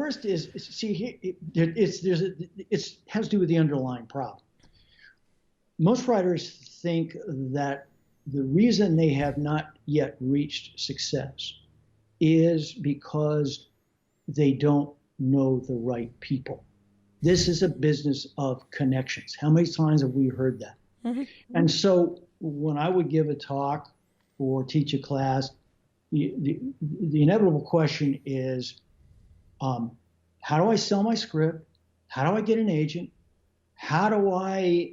worst is, see, it has to do with the underlying problem. Most writers think that the reason they have not yet reached success is because they don't know the right people. This is a business of connections. How many times have we heard that? Mm-hmm. And so when I would give a talk or teach a class, the inevitable question is, how do I sell my script? How do I get an agent? How do I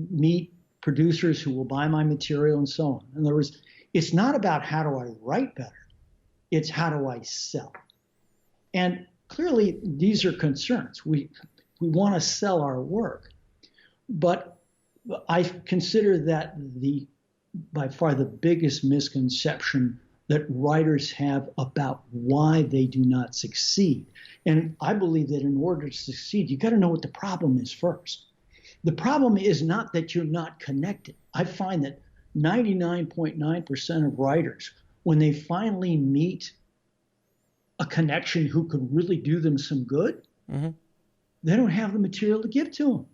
meet producers who will buy my material and so on? In other words, it's not about how do I write better. It's how do I sell? And clearly these are concerns. We want to sell our work, but I consider that by far the biggest misconception that writers have about why they do not succeed. And I believe that in order to succeed, you got to know what the problem is first. The problem is not that you're not connected. I find that 99.9% of writers, when they finally meet a connection who could really do them some good, mm-hmm. they don't have the material to give to them.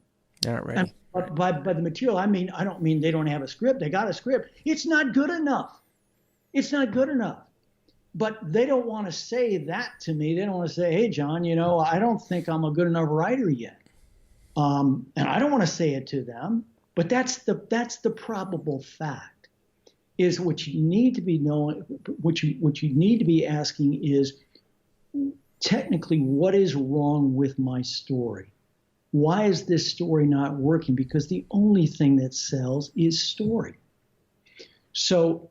They're not ready. And by the material, I don't mean they don't have a script. They got a script. It's not good enough. It's not good enough. But they don't want to say that to me. They don't want to say, hey, John, I don't think I'm a good enough writer yet. And I don't want to say it to them. But that's the probable fact, is what you need to be knowing, what you need to be asking is, technically, what is wrong with my story? Why is this story not working? Because the only thing that sells is story. So,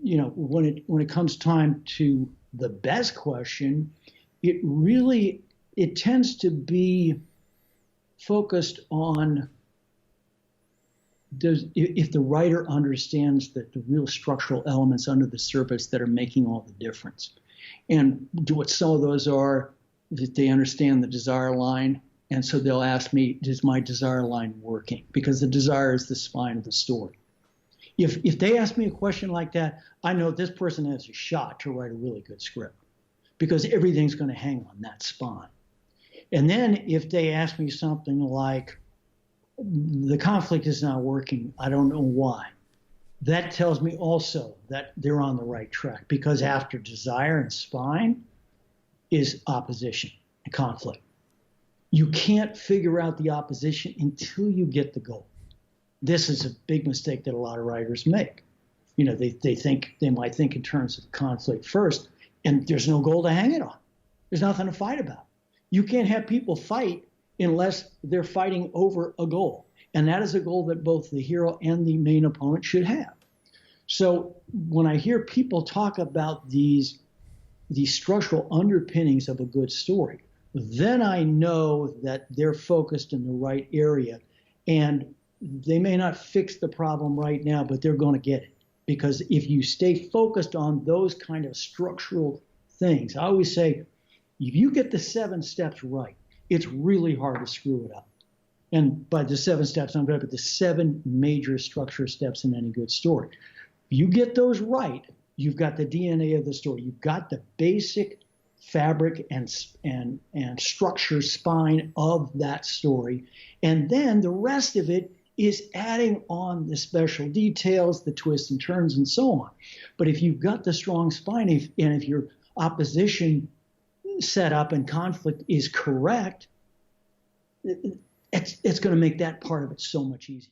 when it comes time to the best question, it tends to be focused on if the writer understands that the real structural elements under the surface that are making all the difference. And what some of those are, that they understand the desire line. And so they'll ask me, is my desire line working? Because the desire is the spine of the story. If they ask me a question like that, I know this person has a shot to write a really good script, because everything's going to hang on that spine. And then if they ask me something like, the conflict is not working, I don't know why, that tells me also that they're on the right track, because after desire and spine is opposition and conflict. You can't figure out the opposition until you get the goal. This is a big mistake that a lot of writers make. They might think in terms of conflict first, and there's no goal to hang it on. There's nothing to fight about. You can't have people fight unless they're fighting over a goal. And that is a goal that both the hero and the main opponent should have. So when I hear people talk about these structural underpinnings of a good story, then I know that they're focused in the right area. And they may not fix the problem right now, but they're going to get it. Because if you stay focused on those kind of structural things, I always say, if you get the 7 steps right, it's really hard to screw it up. And by the 7 steps, I'm talking about the 7 major structure steps in any good story. If you get those right, you've got the DNA of the story. You've got the basic fabric and structure spine of that story. And then the rest of it is adding on the special details, the twists and turns, and so on. But if you've got the strong spine, if your opposition setup and conflict is correct, it's going to make that part of it so much easier.